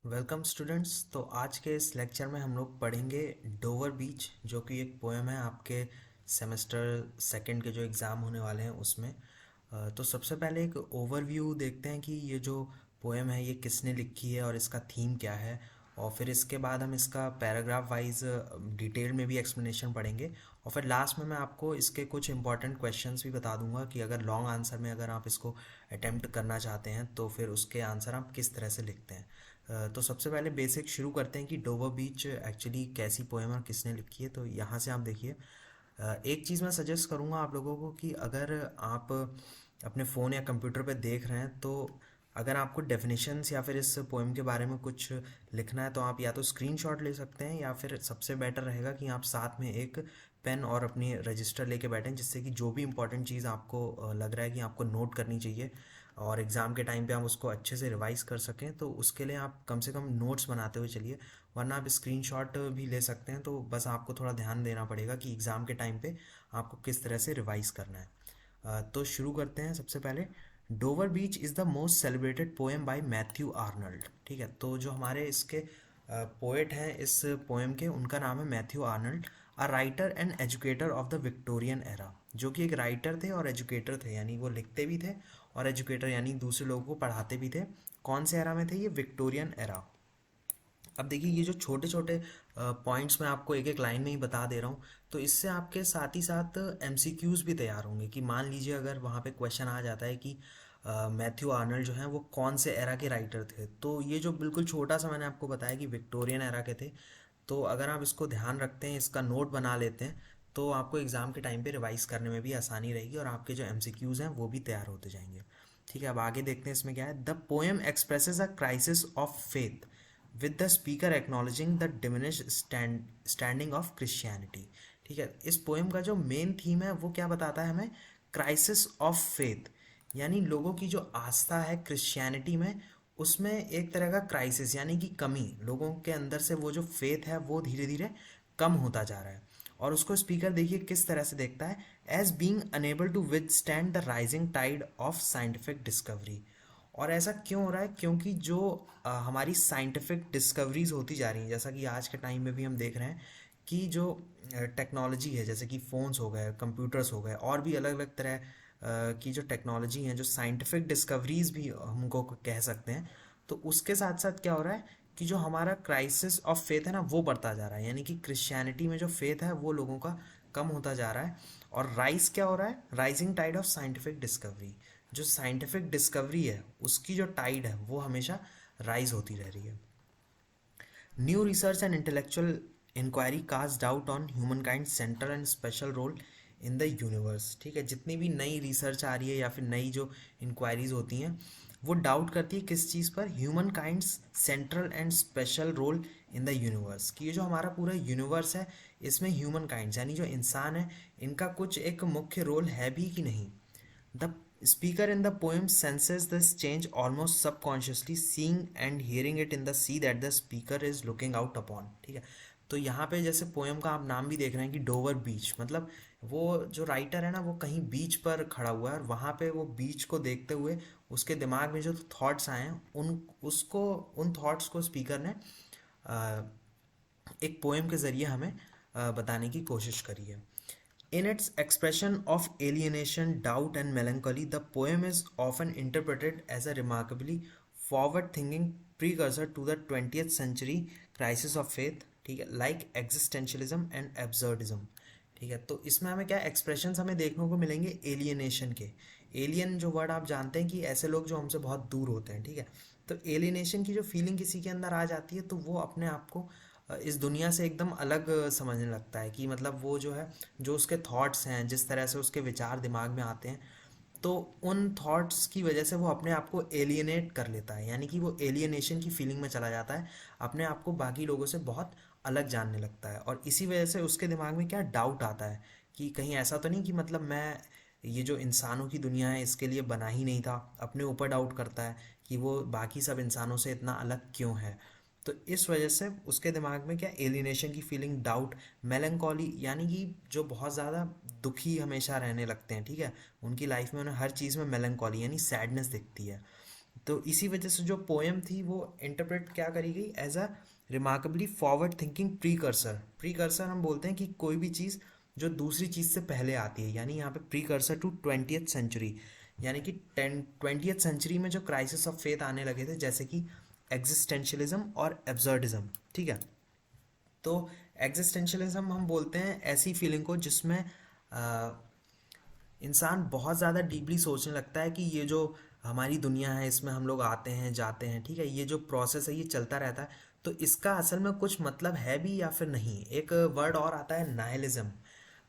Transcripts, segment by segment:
Welcome students. तो आज के इस लेक्चर में हम लोग पढ़ेंगे डोवर बीच, जो कि एक पोएम है आपके सेमेस्टर सेकंड के जो एग्ज़ाम होने वाले हैं उसमें। तो सबसे पहले एक ओवरव्यू देखते हैं कि ये जो पोएम है ये किसने लिखी है और इसका थीम क्या है। और फिर इसके बाद हम इसका पैराग्राफ वाइज डिटेल में भी एक्सप्लेनेशन पढ़ेंगे। और फिर लास्ट में मैं आपको इसके कुछ इंपॉर्टेंट क्वेश्चंस भी बता दूंगा कि अगर लॉन्ग आंसर में अगर आप इसको अटेम्प्ट करना चाहते हैं तो फिर उसके आंसर आप किस तरह से लिखते हैं। तो सबसे पहले बेसिक शुरू करते हैं कि डोवर बीच एक्चुअली कैसी पोएम और किसने लिखी है। तो यहाँ से आप देखिए, एक चीज़ मैं सजेस्ट करूँगा आप लोगों को कि अगर आप अपने फ़ोन या कंप्यूटर पे देख रहे हैं तो अगर आपको डेफिनेशंस या फिर इस पोएम के बारे में कुछ लिखना है तो आप या तो स्क्रीनशॉट ले सकते हैं या फिर सबसे बेटर रहेगा कि आप साथ में एक पेन और अपनी रजिस्टर लेके बैठें, जिससे कि जो भी इंपॉर्टेंट चीज़ आपको लग रहा है कि आपको नोट करनी चाहिए और एग्ज़ाम के टाइम पे आप उसको अच्छे से रिवाइज कर सकें, तो उसके लिए आप कम से कम नोट्स बनाते हुए चलिए। वरना आप स्क्रीनशॉट भी ले सकते हैं, तो बस आपको थोड़ा ध्यान देना पड़ेगा कि एग्ज़ाम के टाइम पे आपको किस तरह से रिवाइज करना है। तो शुरू करते हैं। सबसे पहले, Dover beach is the most celebrated poem by Matthew Arnold. ठीक है, तो जो हमारे इसके पोएट हैं इस पोएम के, उनका नाम है Matthew Arnold, a writer and educator of the Victorian era. जो कि एक राइटर थे और एजुकेटर थे, यानी वो लिखते भी थे और एजुकेटर यानी दूसरे लोगों को पढ़ाते भी थे। कौन से एरा में थे? ये विक्टोरियन एरा। अब देखिए, ये जो छोटे छोटे पॉइंट्स मैं आपको एक एक लाइन में ही बता दे रहा हूँ, तो इससे आपके साथ ही साथ एमसीक्यूज भी तैयार होंगे कि मान लीजिए अगर वहाँ पे क्वेश्चन आ जाता है कि मैथ्यू आर्नल्ड जो हैं वो कौन से एरा के राइटर थे, तो ये जो बिल्कुल छोटा सा मैंने आपको बताया कि विक्टोरियन एरा के थे, तो अगर आप इसको ध्यान रखते हैं, इसका नोट बना लेते हैं, तो आपको एग्ज़ाम के टाइम पे रिवाइज करने में भी आसानी रहेगी और आपके जो एमसीक्यूज हैं वो भी तैयार होते जाएंगे। ठीक है, अब आगे देखते हैं इसमें क्या है। The poem expresses a crisis of faith with the speaker acknowledging the diminish standing of Christianity. ठीक है, इस पोएम का जो मेन थीम है वो क्या बताता है हमें? क्राइसिस ऑफ फेथ, यानी लोगों की जो आस्था है क्रिश्चियनिटी में, उसमें एक तरह का क्राइसिस यानी कि कमी, लोगों के अंदर से वो जो फेथ है वो धीरे धीरे कम होता जा रहा है। और उसको स्पीकर देखिए किस तरह से देखता है, as being unable to withstand the rising tide of scientific discovery. और ऐसा क्यों हो रहा है? क्योंकि जो हमारी साइंटिफिक डिस्कवरीज होती जा रही हैं, जैसा कि आज के टाइम में भी हम देख रहे हैं कि जो टेक्नोलॉजी है, जैसे कि फ़ोन्स हो गए, कंप्यूटर्स हो गए, और भी अलग अलग तरह की जो टेक्नोलॉजी हैं, जो साइंटिफिक डिस्कवरीज भी हमको कह सकते हैं, तो उसके साथ साथ क्या हो रहा है कि जो हमारा क्राइसिस ऑफ फेथ है ना वो बढ़ता जा रहा है, यानी कि क्रिश्चियनिटी में जो फेथ है वो लोगों का कम होता जा रहा है। और राइज क्या हो रहा है? Rising tide of scientific discovery, जो साइंटिफिक डिस्कवरी है उसकी जो टाइड है वो हमेशा राइज होती रह रही है। New research and intellectual inquiry cast doubt on humankind central and special role in the universe. ठीक है, जितनी भी नई रिसर्च आ रही है या फिर नई जो इंक्वायरीज होती हैं वो डाउट करती है किस चीज़ पर? Humankind's central and special role in the universe, कि ये जो हमारा पूरा यूनिवर्स है इसमें ह्यूमन काइंड्स यानी जो इंसान है इनका कुछ एक मुख्य रोल है भी कि नहीं। The speaker in the poem senses this change almost subconsciously, seeing and hearing it in the sea that the speaker is looking out upon। ठीक है, तो यहाँ पे जैसे पोएम का आप नाम भी देख रहे हैं कि डोवर बीच, मतलब वो जो राइटर है ना वो कहीं बीच पर खड़ा हुआ है और वहाँ पे वो बीच को देखते हुए उसके दिमाग में जो थॉट्स आए हैं उन थॉट्स को स्पीकर ने एक पोएम के ज़रिए हमें बताने की कोशिश करी है। In its expression of alienation, doubt, and melancholy, the poem is often interpreted as a remarkably forward thinking precursor to the 20th century crisis of faith, ठीक है, like existentialism and absurdism। ठीक है, तो इसमें हमें क्या एक्सप्रेशंस हमें देखने को मिलेंगे एलियनेशन के। एलियन जो वर्ड आप जानते हैं कि ऐसे लोग जो हमसे बहुत दूर होते हैं। ठीक है, तो एलियनेशन की जो फीलिंग किसी के अंदर आ जाती है तो वो अपने आप को इस दुनिया से एकदम अलग समझने लगता है, कि मतलब वो जो है, जो उसके थॉट्स हैं, जिस तरह से उसके विचार दिमाग में आते हैं, तो उन थॉट्स की वजह से वो अपने आप को एलियनेट कर लेता है, यानी कि वो एलियनेशन की फीलिंग में चला जाता है, अपने आप को बाकी लोगों से बहुत अलग जानने लगता है। और इसी वजह से उसके दिमाग में क्या डाउट आता है कि कहीं ऐसा तो नहीं कि मतलब मैं, ये जो इंसानों की दुनिया है इसके लिए बना ही नहीं था। अपने ऊपर डाउट करता है कि वो बाकी सब इंसानों से इतना अलग क्यों है। तो इस वजह से उसके दिमाग में क्या एलिनेशन की फीलिंग, डाउट, मेलंकॉली, यानी कि जो बहुत ज़्यादा दुखी हमेशा रहने लगते हैं। ठीक है, उनकी लाइफ में उन्हें हर चीज़ में मेलंकॉली यानी सैडनेस दिखती है। तो इसी वजह से जो पोएम थी वो इंटरप्रेट क्या करी गई as a remarkably forward thinking precursor. Precursor हम बोलते हैं कि कोई भी चीज़ जो दूसरी चीज़ से पहले आती है, यानी यहाँ पे प्रीकर्सर टू 20th सेंचुरी, यानी कि 20th सेंचुरी में जो क्राइसिस ऑफ फेथ आने लगे थे, जैसे कि एग्जिस्टेंशियलिज्म और एब्सर्डिज्म। ठीक है, तो एग्जिस्टेंशियलिज्म हम बोलते हैं ऐसी फीलिंग को जिसमें इंसान बहुत ज़्यादा डीपली सोचने लगता है कि ये जो हमारी दुनिया है इसमें हम लोग आते हैं जाते हैं, ठीक है, ये जो प्रोसेस है ये चलता रहता है, तो इसका असल में कुछ मतलब है भी या फिर नहीं। एक वर्ड और आता है नाइलिज्म,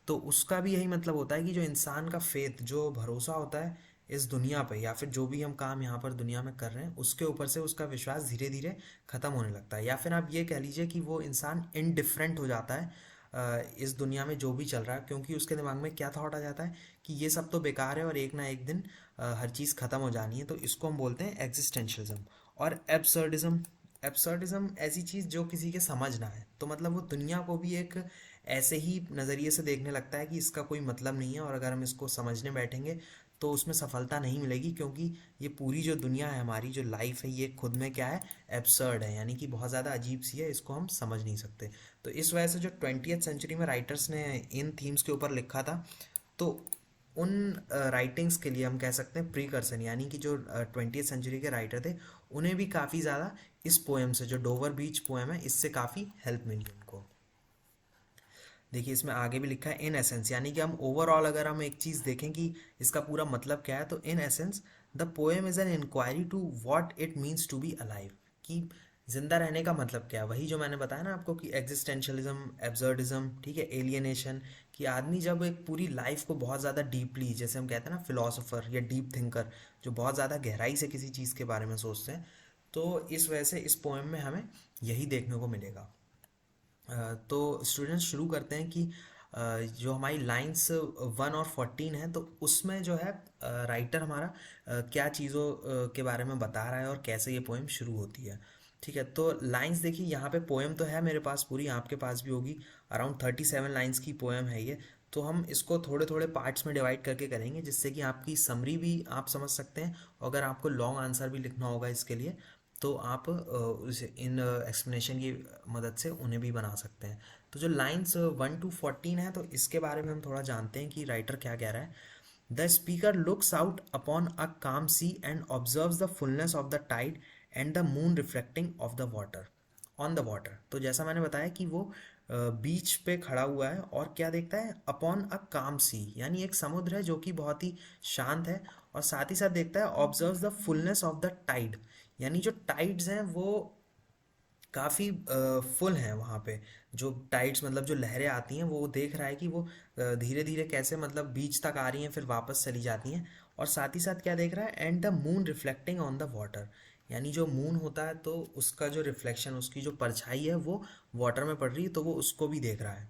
तो उसका भी यही मतलब होता है कि जो इंसान का फेथ, जो भरोसा होता है इस दुनिया पे या फिर जो भी हम काम यहाँ पर दुनिया में कर रहे हैं उसके ऊपर से उसका विश्वास धीरे धीरे ख़त्म होने लगता है, या फिर आप ये कह लीजिए कि वो इंसान इनडिफरेंट हो जाता है इस दुनिया में जो भी चल रहा है, क्योंकि उसके दिमाग में क्या थॉट आ जाता है कि ये सब तो बेकार है और एक ना एक दिन हर चीज़ ख़त्म हो जानी है। तो इसको हम बोलते हैं एग्जिस्टेंशलिज्म। और एब्सर्डिज्म, एब्सर्डिज्म ऐसी चीज़ जो किसी के समझ ना है, तो मतलब वो दुनिया को भी एक ऐसे ही नज़रिए से देखने लगता है कि इसका कोई मतलब नहीं है, और अगर हम इसको समझने बैठेंगे तो उसमें सफलता नहीं मिलेगी, क्योंकि ये पूरी जो दुनिया है, हमारी जो लाइफ है, ये खुद में क्या है, एब्सर्ड है, यानी कि बहुत ज़्यादा अजीब सी है, इसको हम समझ नहीं सकते। तो इस वजह से जो 20th सेंचुरी में राइटर्स ने इन थीम्स के ऊपर लिखा था, तो उन राइटिंग्स के लिए हम कह सकते हैं प्रीकर्सन, यानी कि जो 20th सेंचुरी के राइटर थे उन्हें भी काफ़ी ज़्यादा इस पोएम से, जो डोवर बीच पोएम है, इससे काफ़ी हेल्प मिली उनको। देखिए इसमें आगे भी लिखा है इन एसेंस, यानी कि हम ओवरऑल अगर हम एक चीज़ देखें कि इसका पूरा मतलब क्या है, तो in essence the poem is an inquiry to what it means to be alive, कि जिंदा रहने का मतलब क्या है। वही जो मैंने बताया ना आपको कि एग्जिस्टेंशलिज्म, एब्सर्डिज्म, ठीक है, एलियनेशन, कि आदमी जब एक पूरी लाइफ को बहुत ज़्यादा डीपली, जैसे हम कहते हैं ना फिलोसोफर या डीप थिंकर, जो बहुत ज़्यादा गहराई से किसी चीज़ के बारे में सोचते हैं, तो इस वजह से इस पोएम में हमें यही देखने को मिलेगा। तो स्टूडेंट्स शुरू करते हैं कि जो हमारी लाइंस 1 और 14 है, तो उसमें जो है राइटर हमारा क्या चीज़ों के बारे में बता रहा है और कैसे ये पोएम शुरू होती है। ठीक है, तो लाइंस देखिए, यहाँ पे पोएम तो है मेरे पास पूरी, आपके पास भी होगी, अराउंड 37 लाइंस की पोएम है ये। तो हम इसको थोड़े थोड़े पार्ट्स में डिवाइड करके करेंगे, जिससे कि आपकी समरी भी आप समझ सकते हैं, और अगर आपको लॉन्ग आंसर भी लिखना होगा इसके लिए, तो आप इन एक्सप्लेनेशन की मदद से उन्हें भी बना सकते हैं। तो जो लाइन्स 1 to 14 है, तो इसके बारे में हम थोड़ा जानते हैं कि राइटर क्या कह रहा है। The speaker looks out upon a calm sea and observes the fullness of the tide and the moon reflecting off the water on the water. तो जैसा मैंने बताया कि वो बीच पे खड़ा हुआ है और क्या देखता है, अपॉन अ काम सी, यानी एक समुद्र है जो कि बहुत ही शांत है, और साथ ही साथ देखता है observes the fullness of the tide, यानी जो टाइड्स हैं वो काफ़ी फुल हैं वहाँ पे। जो टाइड्स मतलब जो लहरें आती हैं, वो देख रहा है कि वो धीरे धीरे कैसे मतलब बीच तक आ रही हैं फिर वापस चली जाती हैं। और साथ ही साथ क्या देख रहा है, and the moon reflecting on the water, यानी जो मून होता है तो उसका जो रिफ्लेक्शन, उसकी जो परछाई है वो वाटर में पड़ रही है, तो वो उसको भी देख रहा है।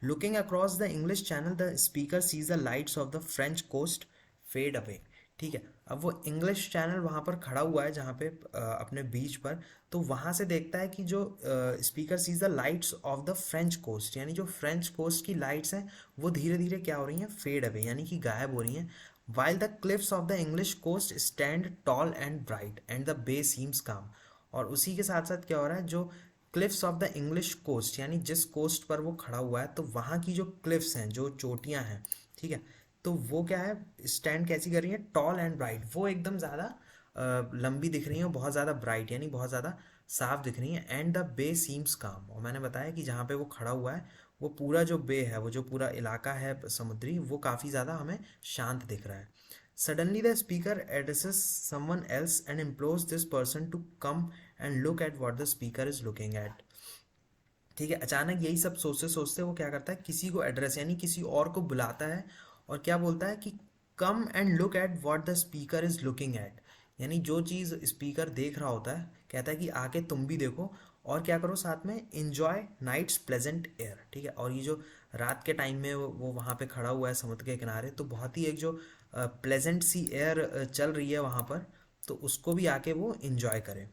Looking across the English channel the speaker sees the lights of the French coast fade away. ठीक है, अब वो इंग्लिश चैनल वहाँ पर खड़ा हुआ है जहाँ पे अपने बीच पर, तो वहाँ से देखता है कि जो speaker sees the lights of the French coast, यानी जो फ्रेंच कोस्ट की लाइट्स हैं वो धीरे धीरे क्या हो रही हैं, फेड अवे, यानी कि गायब हो रही हैं। While the cliffs of the English coast stand tall and bright and the bay seems calm. और उसी के साथ साथ क्या हो रहा है, जो cliffs of the English coast, यानी जिस कोस्ट पर वो खड़ा हुआ है, तो वहाँ की जो क्लिफ्स हैं, जो चोटियाँ हैं, ठीक है, तो वो क्या है, स्टैंड कैसी कर रही है, टॉल एंड ब्राइट, वो एकदम ज़्यादा लंबी दिख रही है और बहुत ज़्यादा ब्राइट, यानी बहुत ज़्यादा साफ दिख रही है। And the bay seems calm, और मैंने बताया कि जहाँ पे वो खड़ा हुआ है वो पूरा जो बे है, वो जो पूरा इलाका है समुद्री, वो काफ़ी ज़्यादा हमें शांत दिख रहा है। Suddenly the speaker addresses someone else and implores this person to come and look at what the speaker is looking at. ठीक है, अचानक यही सब सोचते सोचते वो क्या करता है, किसी को एड्रेस यानी किसी और को बुलाता है, और क्या बोलता है कि कम and look at what the speaker is looking eight, यानी जो चीज़ स्पीकर देख रहा होता है, कहता है कि आके तुम भी देखो, और क्या करो साथ में, इन्जॉय नाइट्स प्लेजेंट एयर। ठीक है, और ये जो रात के टाइम में वो वहाँ पे खड़ा हुआ है समुद्र के किनारे, तो बहुत ही एक जो प्लेजेंट सी एयर चल रही है वहाँ पर, तो उसको भी आके वो इन्जॉय करे।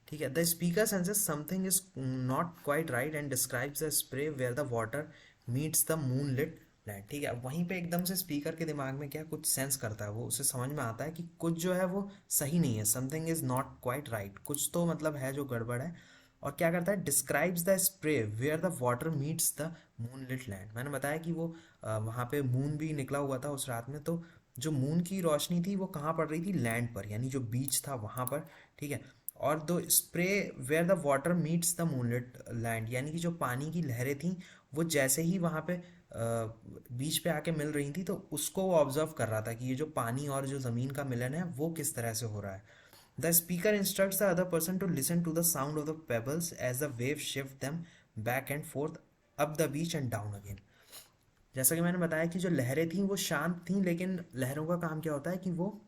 ठीक है, the speaker senses something is not quite right and describes the spray where the water meets the moonlit land, ठीक है। वहीं पे एकदम से स्पीकर के दिमाग में क्या कुछ सेंस करता है, वो उसे समझ में आता है कि कुछ जो है वो सही नहीं है, something is not quite right, कुछ तो मतलब है जो गड़बड़ है। और क्या करता है, describes the spray where the water meets the moonlit land. मैंने बताया कि वो वहाँ पे मून भी निकला हुआ था उस रात में, तो जो मून की रोशनी थी वो कहाँ पड़ रही थी, लैंड पर, यानी जो बीच था वहाँ पर, ठीक है। और दो spray where the water meets the moonlit land, यानी कि जो पानी की लहरें थी वो जैसे ही वहाँ पे बीच पे आके मिल रही थी, तो उसको वो ऑब्जर्व कर रहा था कि ये जो पानी और जो ज़मीन का मिलन है वो किस तरह से हो रहा है। The speaker instructs the other person to listen to the sound of the pebbles as the wave shift them back and forth up the beach and down again. जैसा कि मैंने बताया कि जो लहरें थी वो शांत थी, लेकिन लहरों का काम क्या होता है कि वो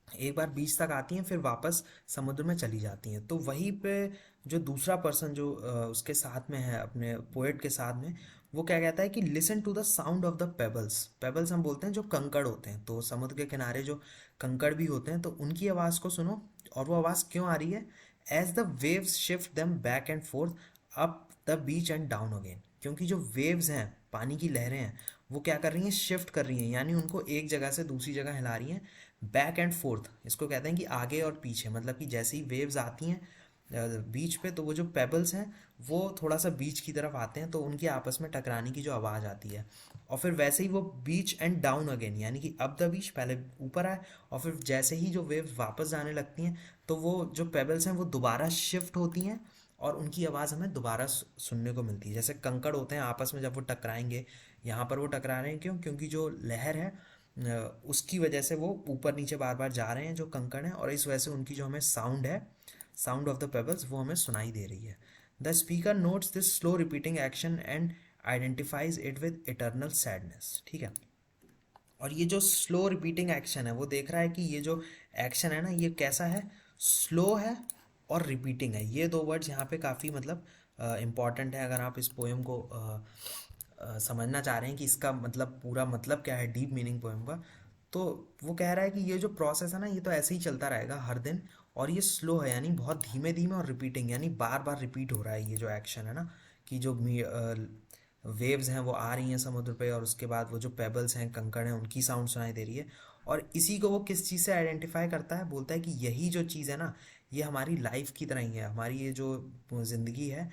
एक बार बीच तक आती हैं फिर वापस समुद्र में चली जाती हैं। तो वहीं पे जो दूसरा पर्सन जो उसके साथ में है, अपने पोएट के साथ में, वो क्या कहता है कि listen to the sound of the pebbles. Pebbles हम बोलते हैं जो कंकड़ होते हैं, तो समुद्र के किनारे जो कंकड़ भी होते हैं, तो उनकी आवाज़ को सुनो। और वो आवाज़ क्यों आ रही है, as the waves shift them back and forth up the beach and down again, क्योंकि जो वेव्स हैं, पानी की लहरें हैं, वो क्या कर रही हैं, शिफ्ट कर रही हैं, यानी उनको एक जगह से दूसरी जगह हिला रही हैं। बैक एंड फोर्थ इसको कहते हैं कि आगे और पीछे, मतलब कि जैसे ही वेव्स आती हैं बीच पे, तो वो जो पेबल्स हैं वो थोड़ा सा बीच की तरफ आते हैं, तो उनकी आपस में टकराने की जो आवाज़ आती है। और फिर वैसे ही वो बीच एंड डाउन अगेन, यानी कि अप द बीच, पहले ऊपर आए और फिर जैसे ही जो वेव्स वापस जाने लगती हैं, तो वो जो पेबल्स हैं वो दोबारा शिफ्ट होती हैं और उनकी आवाज़ हमें दोबारा सुनने को मिलती है। जैसे कंकड़ होते हैं आपस में जब वो टकराएंगे, यहाँ पर वो टकरा रहे हैं क्यों, क्योंकि जो लहर है उसकी वजह से वो ऊपर नीचे बार बार जा रहे हैं जो कंकड़ हैं, और इस वजह से उनकी जो हमें साउंड है, साउंड ऑफ द पेबल्स, वो हमें सुनाई दे रही है। The speaker notes this slow repeating action and identifies it with eternal sadness, ठीक है। और ये जो स्लो रिपीटिंग एक्शन है, वो देख रहा है कि ये जो एक्शन है ना, ये कैसा है, स्लो है और रिपीटिंग है। ये दो वर्ड्स यहाँ पे काफ़ी मतलब इम्पॉर्टेंट है, अगर आप इस पोएम को समझना चाह रहे हैं कि इसका मतलब पूरा मतलब क्या है, डीप मीनिंग पोएम का। तो वो कह रहा है कि ये जो प्रोसेस है ना, ये तो ऐसे ही चलता रहेगा हर दिन, और ये स्लो है, यानी बहुत धीमे धीमे, और रिपीटिंग यानी बार बार रिपीट हो रहा है ये जो एक्शन है ना, कि जो वेव्स हैं वो आ रही हैं समुद्र पे, और उसके बाद वो जो पेबल्स हैं, कंकड़ हैं, उनकी साउंड सुनाई दे रही है। और इसी को वो किस चीज़ से आइडेंटिफाई करता है, बोलता है कि यही जो चीज़ है ना, ये हमारी लाइफ की तरह ही है, हमारी ये जो ज़िंदगी है,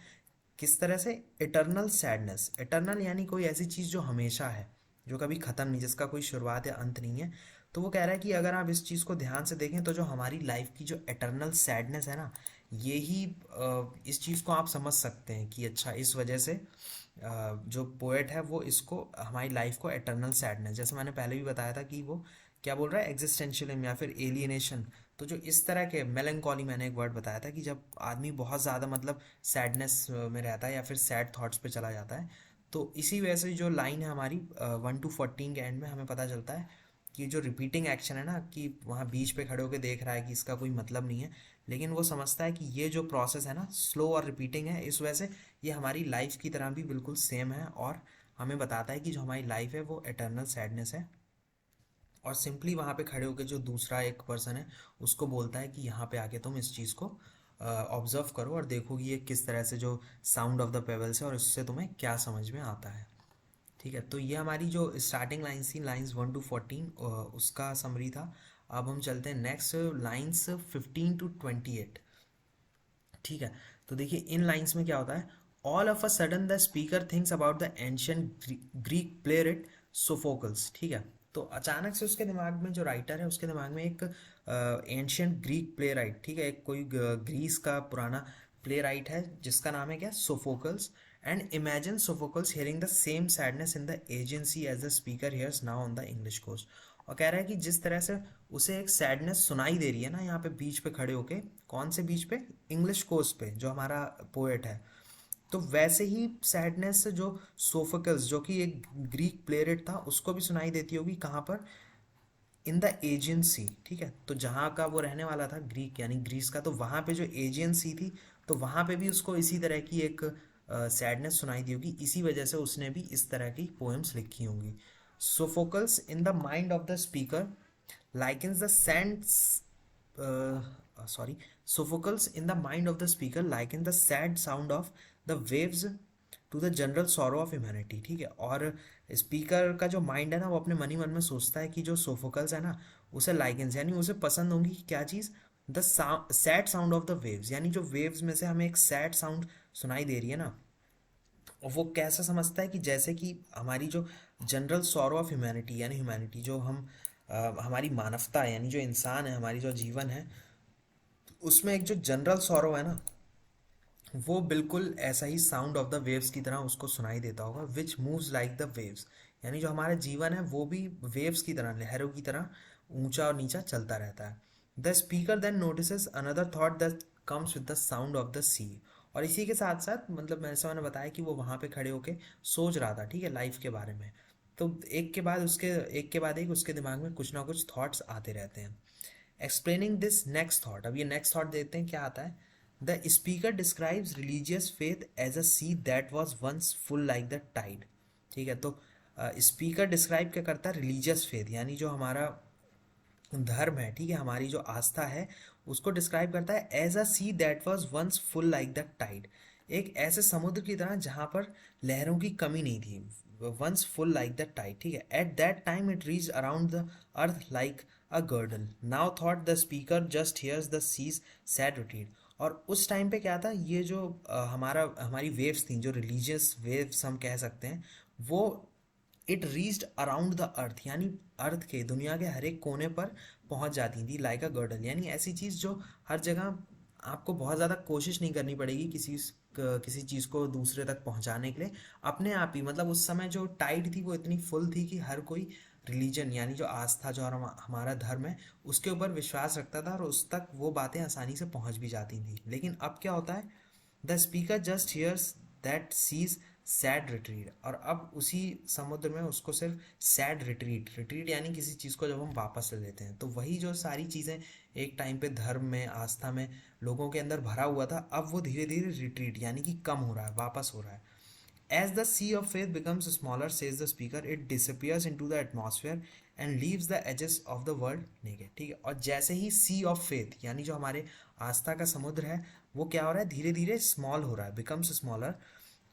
किस तरह से, इटर्नल सैडनेस। इटर्नल यानी कोई ऐसी चीज़ जो हमेशा है, जो कभी ख़त्म नहीं, जिसका कोई शुरुआत या अंत नहीं है। तो वो कह रहा है कि अगर आप इस चीज़ को ध्यान से देखें, तो जो हमारी लाइफ की जो इटर्नल सैडनेस है ना, ये ही इस चीज़ को आप समझ सकते हैं कि अच्छा, इस वजह से जो पोएट है वो इसको, हमारी लाइफ को इटर्नल सैडनेस, जैसे मैंने पहले भी बताया था कि वो क्या बोल रहा है, एग्जिस्टेंशियलिज्म या फिर एलियनेशन। तो जो इस तरह के मेलंकॉली, मैंने एक वर्ड बताया था कि जब आदमी बहुत ज़्यादा मतलब सैडनेस में रहता है या फिर सैड थॉट्स पे चला जाता है, तो इसी वजह से जो लाइन है हमारी 1 to 14 के एंड में, हमें पता चलता है कि जो रिपीटिंग एक्शन है ना, कि वहाँ बीच पे खड़े होकर देख रहा है कि इसका कोई मतलब नहीं है, लेकिन वो समझता है कि ये जो प्रोसेस है ना, स्लो और रिपीटिंग है, इस वजह से ये हमारी लाइफ की तरह भी बिल्कुल सेम है, और हमें बताता है कि जो हमारी लाइफ है वो एटर्नल सैडनेस है। और सिंपली वहाँ पे खड़े होकर जो दूसरा एक पर्सन है, उसको बोलता है कि यहाँ पे आके तुम इस चीज़ को ऑब्जर्व करो और देखो कि ये किस तरह से जो साउंड ऑफ द पेबल्स है, और उससे तुम्हें क्या समझ में आता है, ठीक है। तो ये हमारी जो स्टार्टिंग लाइन्स थी, लाइन्स 1 to 14, उसका समरी था। अब हम चलते हैं नेक्स्ट लाइन्स 15 to 28, ठीक है। तो देखिए इन लाइंस में क्या होता है, all of a sudden the speaker thinks about the ancient Greek प्लेरिट Sophocles, ठीक है। तो अचानक से उसके दिमाग में, जो राइटर है उसके दिमाग में एक एंशियंट ग्रीक प्ले राइट, ठीक है, एक कोई ग्रीस का पुराना प्ले राइट है जिसका नाम है क्या, Sophocles. And imagine Sophocles hearing the same sadness in the agency as the speaker hears now on the English coast. और कह रहा है कि जिस तरह से उसे एक सैडनेस सुनाई दे रही है ना, यहाँ पे बीच पे खड़े होके, कौन से बीच पे, इंग्लिश कोस्ट पे, जो हमारा पोएट है, तो वैसे ही सैडनेस जो सोफोकल्स, जो कि एक ग्रीक प्लेरेट था, उसको भी सुनाई देती होगी, कहाँ पर, इन द एजेंसी, ठीक है। तो जहाँ का वो रहने वाला था, ग्रीक यानी ग्रीस का, तो वहाँ पे जो एजेंसी थी, तो वहाँ पे भी उसको इसी तरह की एक सैडनेस सुनाई दी होगी, इसी वजह से उसने भी इस तरह की पोएम्स लिखी होंगी। Sophocles in the mind of the speaker likens the sense sorry Sophocles in the mind of the speaker liken the sad sound of the waves to the general sorrow of humanity, ठीक है। और speaker का जो mind है ना, वो अपने मन ही मन में सोचता है कि जो सोफोकल्स है ना, उसे लाइकेंस यानी उसे पसंद होंगी कि क्या चीज़, the sad sound of the waves, यानी जो वेव्स में से हमें एक सैड साउंड सुनाई दे रही है ना, और वो कैसा समझता है कि जैसे कि हमारी जो जनरल सॉरो ऑफ ह्यूमैनिटी, यानी ह्यूमैनिटी जो हम हमारी मानवता है, यानी जो इंसान है, हमारी जो जीवन है, उसमें एक जो जनरल सॉरो है ना, वो बिल्कुल ऐसा ही साउंड ऑफ द वेव्स की तरह उसको सुनाई देता होगा, विच मूव्स लाइक द वेव्स, यानी जो हमारा जीवन है वो भी वेव्स की तरह, लहरों की तरह ऊंचा और नीचा चलता रहता है। The speaker then notices another thought that comes with the sound of the sea. और इसी के साथ साथ मतलब मैंने बताया कि वो वहाँ पे खड़े होके सोच रहा था, ठीक है, लाइफ के बारे में। तो एक के बाद एक उसके दिमाग में कुछ ना कुछ थॉट्स आते रहते हैं। एक्सप्लेनिंग दिस नेक्स्ट थॉट, अब ये नेक्स्ट थॉट देखते हैं क्या आता है। The speaker describes religious faith as a sea that was once full like the tide, ठीक है। तो स्पीकर डिस्क्राइब क्या करता है, रिलीजियस फेथ यानी जो हमारा धर्म है, ठीक है, हमारी जो आस्था है, उसको डिस्क्राइब करता है as a sea that was once full like the tide, एक ऐसे समुद्र की तरह जहाँ पर लहरों की कमी नहीं थी, once full like the tide, ठीक है। At that time it reach around the earth like a girdle, now thought the speaker just hears the seas sad retreat. और उस टाइम पे क्या था, ये जो हमारी वेव्स थी, जो रिलीजियस वेव्स हम कह सकते हैं, वो इट रीच्ड अराउंड द अर्थ, यानी अर्थ के, दुनिया के हर एक कोने पर पहुंच जाती थी, लाइक अ गर्डल, यानी ऐसी चीज़ जो हर जगह आपको बहुत ज़्यादा कोशिश नहीं करनी पड़ेगी किसी चीज़ को दूसरे तक पहुंचाने के लिए, अपने आप ही, मतलब उस समय जो टाइड थी वो इतनी फुल थी कि हर कोई रिलीजन यानी जो आस्था, जो हमारा धर्म है, उसके ऊपर विश्वास रखता था और उस तक वो बातें आसानी से पहुंच भी जाती थी। लेकिन अब क्या होता है, the speaker just hears that seas sad retreat, और अब उसी समुद्र में उसको सिर्फ सैड रिट्रीट, रिट्रीट यानी किसी चीज़ को जब हम वापस ले लेते हैं, तो वही जो सारी चीज़ें एक टाइम पे धर्म में, आस्था में लोगों के अंदर भरा हुआ था, अब वो धीरे धीरे रिट्रीट यानी कि कम हो रहा है, वापस हो रहा है। As the sea of faith becomes smaller, says the speaker, it disappears into the atmosphere and leaves the edges of the world naked, ठीक है। और जैसे ही sea of faith यानी जो हमारे आस्था का समुद्र है, वो क्या हो रहा है, धीरे धीरे स्मॉल हो रहा है, becomes smaller,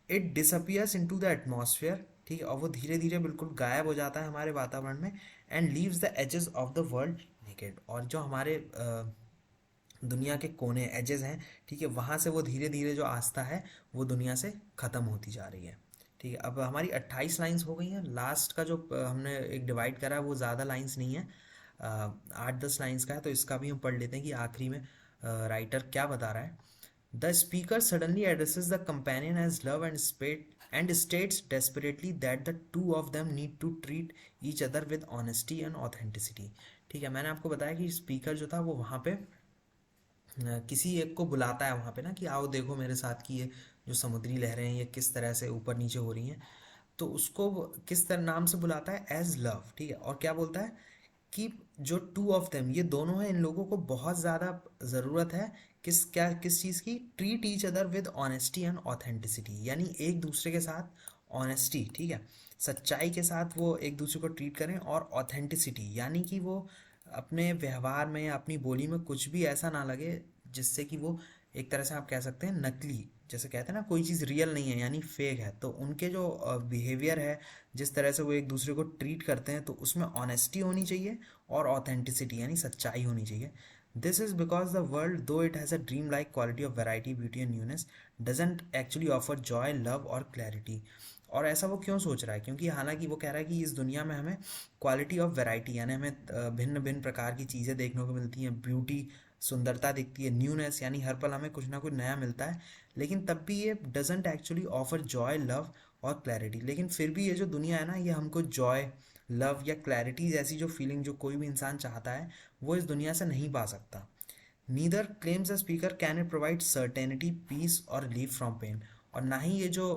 it disappears into the atmosphere, ठीक है, और वो धीरे धीरे बिल्कुल गायब हो जाता है हमारे वातावरण में, and leaves the edges of the world naked, और जो हमारे दुनिया के कोने, एजेस हैं, ठीक है, वहाँ से वो धीरे धीरे जो आस्था है वो दुनिया से ख़त्म होती जा रही है, ठीक है। अब हमारी 28 लाइंस हो गई हैं, लास्ट का जो हमने एक डिवाइड करा है वो ज़्यादा लाइंस नहीं है, 8-10 लाइंस का है, तो इसका भी हम पढ़ लेते हैं कि आखिरी में राइटर क्या बता रहा है। The speaker suddenly addresses the companion as love and states desperately that the two of them need to treat each other with honesty and authenticity, ठीक है। मैंने आपको बताया कि स्पीकर जो था वो वहाँ पे किसी एक को बुलाता है वहाँ पे ना, कि आओ देखो मेरे साथ कि ये जो समुद्री लहरें हैं ये किस तरह से ऊपर नीचे हो रही हैं, तो उसको किस तरह नाम से बुलाता है, एज लव, ठीक है। और क्या बोलता है कि जो टू ऑफ देम, ये दोनों हैं, इन लोगों को बहुत ज़्यादा ज़रूरत है किस चीज़ की, treat each other with honesty and authenticity, यानी एक दूसरे के साथ ऑनेस्टी, ठीक है, सच्चाई के साथ वो एक दूसरे को ट्रीट करें, और ऑथेंटिसिटी यानी कि वो अपने व्यवहार में, अपनी बोली में कुछ भी ऐसा ना लगे जिससे कि वो एक तरह से आप कह सकते हैं नकली, जैसे कहते हैं ना कोई चीज़ रियल नहीं है यानी फेक है, तो उनके जो बिहेवियर है, जिस तरह से वो एक दूसरे को ट्रीट करते हैं, तो उसमें ऑनेस्टी होनी चाहिए और ऑथेंटिसिटी यानी सच्चाई होनी चाहिए। This is because the world though it has a dream like quality of variety, beauty and newness, doesn't actually offer joy, love और क्लैरिटी। और ऐसा वो क्यों सोच रहा है, क्योंकि हालांकि वो कह रहा है कि इस दुनिया में हमें क्वालिटी ऑफ वैरायटी यानी हमें भिन्न भिन्न प्रकार की चीज़ें देखने को मिलती हैं, ब्यूटी, सुंदरता दिखती है, न्यूनेस यानी हर पल हमें कुछ ना कुछ नया मिलता है, लेकिन तब भी ये doesn't actually offer joy, love और क्लैरिटी। लेकिन फिर भी ये जो दुनिया है ना, ये हमको जॉय, लव या क्लैरिटी जैसी जो फीलिंग जो कोई भी इंसान चाहता है, वो इस दुनिया से नहीं पा सकता। Neither claims the speaker can it provide certainty, peace और रिलीफ फ्रॉम पेन, और ना ही ये जो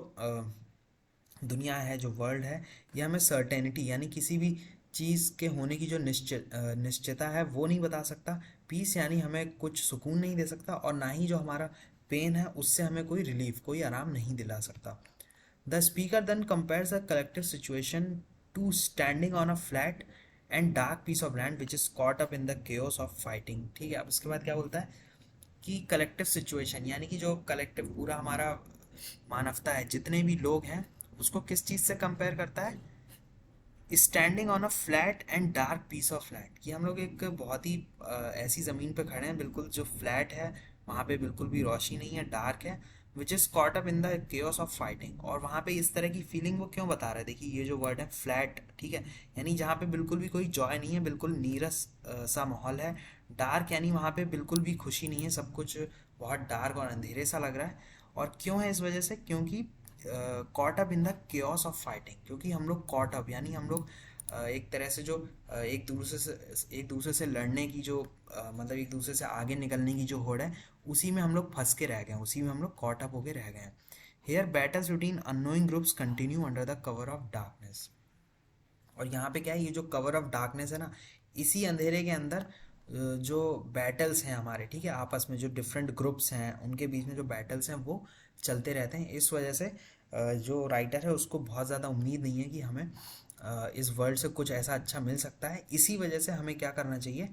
दुनिया है, जो वर्ल्ड है, ये हमें सर्टेनिटी यानी किसी भी चीज़ के होने की जो निश्चितता है वो नहीं बता सकता, पीस यानी हमें कुछ सुकून नहीं दे सकता, और ना ही जो हमारा पेन है उससे हमें कोई रिलीफ, कोई आराम नहीं दिला सकता। The speaker then compares the collective situation to standing on a flat and dark piece of land which is caught up in the chaos of fighting, ठीक है। अब इसके बाद क्या बोलता है कि कलेक्टिव सिचुएशन यानी कि जो कलेक्टिव पूरा हमारा मानवता है, जितने भी लोग हैं, उसको किस चीज़ से कंपेयर करता है? Standing on a flat and dark piece of land, कि हम लोग एक बहुत ही ऐसी ज़मीन पे खड़े हैं बिल्कुल जो फ्लैट है, वहाँ पे बिल्कुल भी रोशनी नहीं है, डार्क है, which is cot up in the chaos of fighting. और वहाँ पे इस तरह की फीलिंग वो क्यों बता रहा है? देखिए ये जो वर्ड है फ्लैट, ठीक है, यानी जहाँ पे बिल्कुल भी कोई जॉय नहीं है, बिल्कुल नीरस सा माहौल है। डार्क यानी वहाँ पे बिल्कुल भी खुशी नहीं है, सब कुछ बहुत डार्क और अंधेरे सा लग रहा है। और क्यों है इस वजह से? क्योंकि cot up in the chaos of fighting, क्योंकि हम लोग कॉट अप यानी हम लोग एक तरह से जो एक दूसरे से लड़ने की जो मतलब एक दूसरे से आगे निकलने की जो होड़ है, उसी में हम लोग फंस के रह गए हैं, उसी में हम लोग कॉट अप होके रह गए हैं। Here battles routine unknowing groups continue under the cover of darkness. और यहाँ पे क्या है, ये जो कवर ऑफ डार्कनेस है ना, इसी अंधेरे के अंदर जो बैटल्स हैं हमारे, ठीक है, आपस में जो डिफरेंट ग्रुप्स हैं उनके बीच में जो बैटल्स हैं वो चलते रहते हैं। इस वजह से जो राइटर है उसको बहुत ज़्यादा उम्मीद नहीं है कि हमें इस वर्ल्ड से कुछ ऐसा अच्छा मिल सकता है। इसी वजह से हमें क्या करना चाहिए?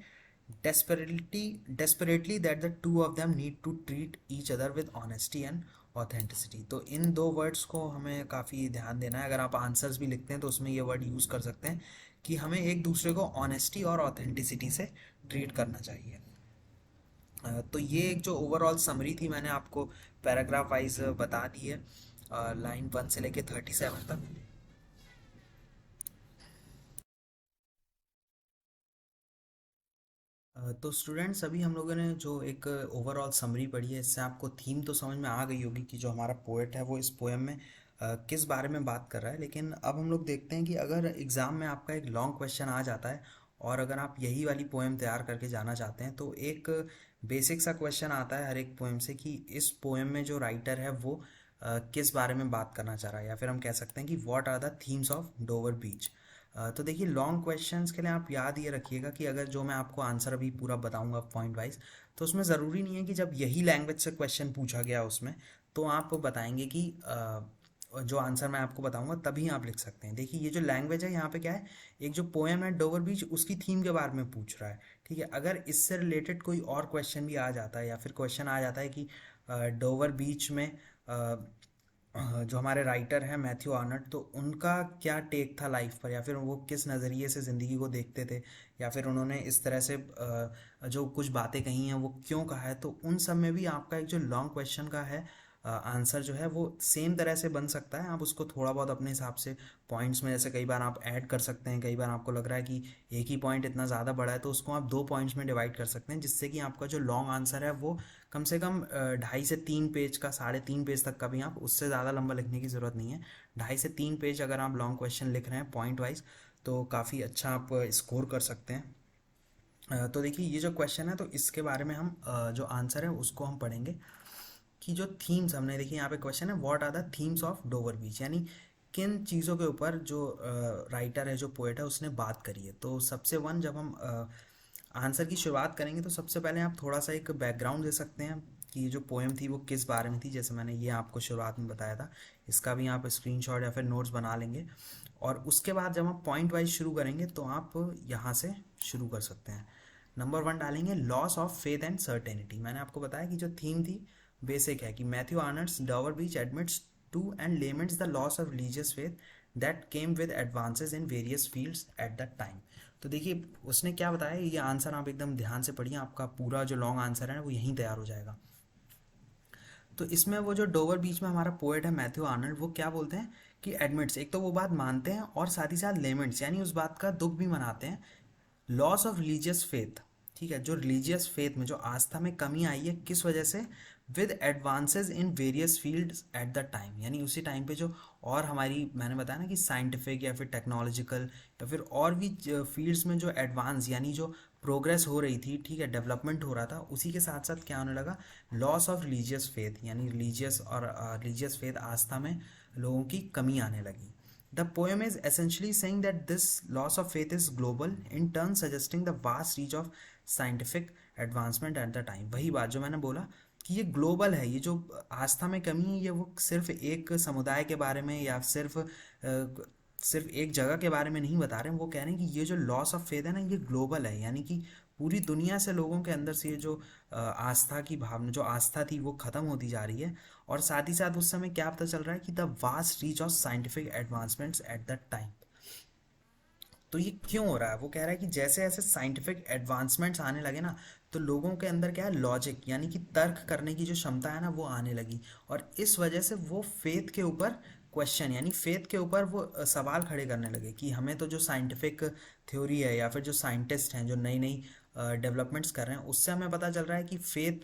desperately that the two of them need to treat each other with honesty and authenticity। तो इन दो वर्ड्स को हमें काफ़ी ध्यान देना है। अगर आप आंसर्स भी लिखते हैं तो उसमें ये वर्ड यूज़ कर सकते हैं कि हमें एक दूसरे को ऑनेस्टी और ऑथेंटिसिटी से ट्रीट करना चाहिए। तो ये एक जो ओवरऑल समरी थी मैंने आपको पैराग्राफ वाइज बता दी है, लाइन 1 से लेके 37 तक। तो स्टूडेंट्स, अभी हम लोगों ने जो एक ओवरऑल समरी पढ़ी है, इससे आपको थीम तो समझ में आ गई होगी कि जो हमारा पोएट है वो इस पोएम में किस बारे में बात कर रहा है। लेकिन अब हम लोग देखते हैं कि अगर एग्ज़ाम में आपका एक लॉन्ग क्वेश्चन आ जाता है और अगर आप यही वाली पोएम तैयार करके जाना चाहते हैं, तो एक बेसिक सा क्वेश्चन आता है हर एक पोएम से कि इस पोएम में जो राइटर है वो किस बारे में बात करना चाह रहा है, या फिर हम कह सकते हैं कि what are the themes of Dover beach. तो देखिए लॉन्ग क्वेश्चंस के लिए आप याद ये रखिएगा कि अगर जो मैं आपको आंसर अभी पूरा बताऊंगा पॉइंट वाइज, तो उसमें ज़रूरी नहीं है कि जब यही लैंग्वेज से क्वेश्चन पूछा गया उसमें तो आप बताएंगे कि जो आंसर मैं आपको बताऊंगा तभी आप लिख सकते हैं। देखिए ये जो लैंग्वेज है यहाँ पे क्या है, एक जो पोएम है डोवर बीच उसकी थीम के बारे में पूछ रहा है, ठीक है। अगर इससे रिलेटेड कोई और क्वेश्चन भी आ जाता है या फिर क्वेश्चन आ जाता है कि डोवर बीच में जो हमारे राइटर हैं मैथ्यू आर्नल्ड, तो उनका क्या टेक था लाइफ पर, या फिर वो किस नज़रिए से ज़िंदगी को देखते थे, या फिर उन्होंने इस तरह से जो कुछ बातें कही हैं वो क्यों कहा है, तो उन सब में भी आपका एक जो लॉन्ग क्वेश्चन का है आंसर जो है वो सेम तरह से बन सकता है। आप उसको थोड़ा बहुत अपने हिसाब से पॉइंट्स में, जैसे कई बार आप ऐड कर सकते हैं, कई बार आपको लग रहा है कि एक ही पॉइंट इतना ज़्यादा बड़ा है तो उसको आप 2 पॉइंट्स में डिवाइड कर सकते हैं, जिससे कि आपका जो लॉन्ग आंसर है वो कम से कम 2.5 से 3 पेज का, 3.5 पेज तक का भी, आप उससे ज़्यादा लंबा लिखने की ज़रूरत नहीं है। 2.5 से 3 पेज अगर आप लॉन्ग क्वेश्चन लिख रहे हैं पॉइंट वाइज तो काफ़ी अच्छा आप स्कोर कर सकते हैं। तो देखिए ये जो क्वेश्चन है तो इसके बारे में हम जो आंसर है उसको हम पढ़ेंगे कि जो थीम्स हमने, देखिए यहाँ पे क्वेश्चन है what are the themes of Dover beach, यानी किन चीज़ों के ऊपर जो राइटर है, जो पोएट है, उसने बात करी है। तो सबसे वन, जब हम आंसर की शुरुआत करेंगे तो सबसे पहले आप थोड़ा सा एक बैकग्राउंड दे सकते हैं कि ये जो पोएम थी वो किस बारे में थी। जैसे मैंने ये आपको शुरुआत में बताया था, इसका भी आप स्क्रीनशॉट या फिर नोट्स बना लेंगे, और उसके बाद जब आप पॉइंट वाइज शुरू करेंगे तो आप यहाँ से शुरू कर सकते हैं। नंबर 1 डालेंगे loss of faith and certainty. मैंने आपको बताया कि जो थीम थी बेसिक है कि Matthew Arnold's Dover beach admits to and laments the loss of religious faith that came with advances in various fields at that time. तो देखिए उसने क्या बताया, ये आंसर आप एकदम ध्यान से पढ़िए, आपका पूरा जो लॉन्ग आंसर है वो यहीं तैयार हो जाएगा। तो इसमें वो जो डोवर बीच में हमारा पोएट है मैथ्यू आर्नल्ड, वो क्या बोलते हैं कि एडमिट्स, एक तो वो बात मानते हैं और साथ ही साथ लेमेंट्स यानी उस बात का दुख भी मनाते हैं, लॉस ऑफ रिलीजियस फेथ, ठीक है, जो रिलीजियस फेथ में, जो आस्था में कमी आई है, किस वजह से, with advances in various fields at the time, यानी उसी टाइम पे जो और हमारी, मैंने बताया ना कि साइंटिफिक या फिर टेक्नोलॉजिकल या फिर और भी फील्ड्स में जो एडवांस यानी जो प्रोग्रेस हो रही थी, ठीक है, डेवलपमेंट हो रहा था, उसी के साथ साथ क्या होने लगा, लॉस ऑफ रिलीजियस फेथ, यानी रिलीजियस और रिलीजियस फेथ, आस्था में लोगों की कमी आने लगी। The poem is essentially saying that this loss of faith is global, in turn suggesting the vast reach of scientific advancement at the time। वही बात जो मैंने बोला कि ये ग्लोबल है, ये जो आस्था में कमी है ये वो सिर्फ एक समुदाय के बारे में या सिर्फ एक जगह के बारे में नहीं बता रहे हैं। वो कह रहे हैं कि ये जो लॉस ऑफ फेथ है ना, ये ग्लोबल है, यानी कि पूरी दुनिया से लोगों के अंदर से ये जो आस्था की भावना, जो आस्था थी, वो खत्म होती जा रही है। और साथ ही साथ उस समय क्या पता चल रहा है कि the vast reach of scientific advancements eight that time. तो ये क्यों हो रहा है? वो कह रहा है कि जैसे जैसे साइंटिफिक एडवांसमेंट्स आने लगे ना, तो लोगों के अंदर क्या है, लॉजिक यानी कि तर्क करने की जो क्षमता है ना, वो आने लगी। और इस वजह से वो फेथ के ऊपर क्वेश्चन, यानी फेथ के ऊपर वो सवाल खड़े करने लगे कि हमें तो जो साइंटिफिक थ्योरी है या फिर जो साइंटिस्ट हैं जो नई नई डेवलपमेंट्स कर रहे हैं, उससे हमें पता चल रहा है कि फेथ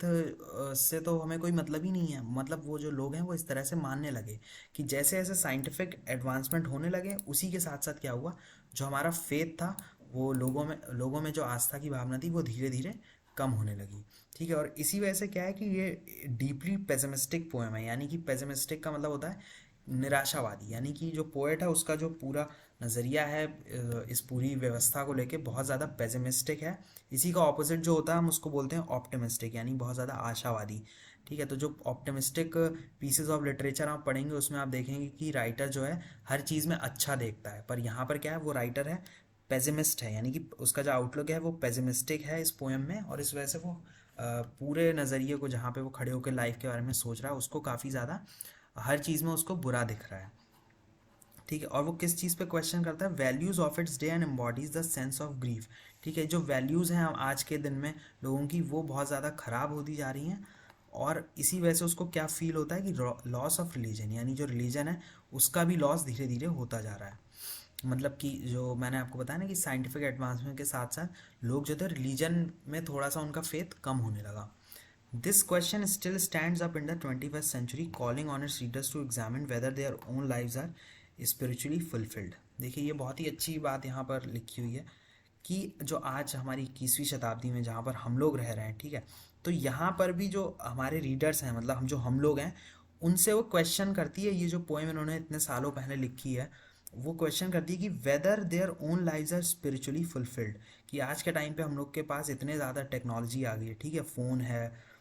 से तो हमें कोई मतलब ही नहीं है। मतलब वो जो लोग हैं वो इस तरह से मानने लगे कि जैसे जैसे साइंटिफिक एडवांसमेंट होने लगे, उसी के साथ साथ क्या हुआ, जो हमारा फेथ था, वो लोगों में जो आस्था की भावना थी, वो धीरे धीरे कम होने लगी। ठीक है, और इसी वजह से क्या है कि ये डीपली पेसिमिस्टिक पोएम है। यानी कि पेसिमिस्टिक का मतलब होता है निराशावादी, यानी कि जो पोएट है उसका जो पूरा नज़रिया है इस पूरी व्यवस्था को लेके बहुत ज़्यादा पेसिमिस्टिक है। इसी का ऑपोजिट जो होता है हम उसको बोलते हैं ऑप्टिमिस्टिक, यानी बहुत ज़्यादा आशावादी। ठीक है, तो जो ऑप्टिमिस्टिक पीसेस ऑफ लिटरेचर आप पढ़ेंगे उसमें आप देखेंगे कि राइटर जो है हर चीज़ में अच्छा देखता है, पर यहाँ पर क्या है, वो राइटर है पेसिमिस्ट है, यानी कि उसका जो आउटलुक है वो पेसिमिस्टिक है इस पोएम में। और इस वजह से वो पूरे नज़रिए को, जहाँ पे वो खड़े होकर लाइफ के बारे में सोच रहा है, उसको काफ़ी ज़्यादा हर चीज़ में उसको बुरा दिख रहा है। ठीक है, और वो किस चीज़ पे क्वेश्चन करता है, values of its day and embodies the sense of grief. ठीक है, जो वैल्यूज़ हैं आज के दिन में लोगों की, वो बहुत ज़्यादा ख़राब होती जा रही हैं। और इसी वजह से उसको क्या फील होता है कि लॉस ऑफ रिलीजन, यानी जो रिलीजन है उसका भी लॉस धीरे धीरे होता जा रहा है। मतलब कि जो मैंने आपको बताया ना कि साइंटिफिक एडवांसमेंट के साथ साथ लोग जो थे रिलीजन में थोड़ा सा उनका फेथ कम होने लगा। This question still stands up in the 21st century, calling on its readers to examine whether their own lives are spiritually fulfilled. देखिए, ये बहुत ही अच्छी बात यहाँ पर लिखी हुई है कि जो आज हमारी 21वीं शताब्दी में जहाँ पर हम लोग रह रहे हैं, ठीक है, तो यहाँ पर भी जो हमारे रीडर्स हैं, मतलब हम लोग हैं, उनसे वो क्वेश्चन करती है, ये जो पोएम इन्होंने इतने सालों पहले लिखी है, वो क्वेश्चन करती है कि whether their own lives are spiritually fulfilled. कि आज के टाइम पे हम लोग के पास इतने ज़्यादा टेक्नोलॉजी आ गई है, ठीक है, फ़ोन है,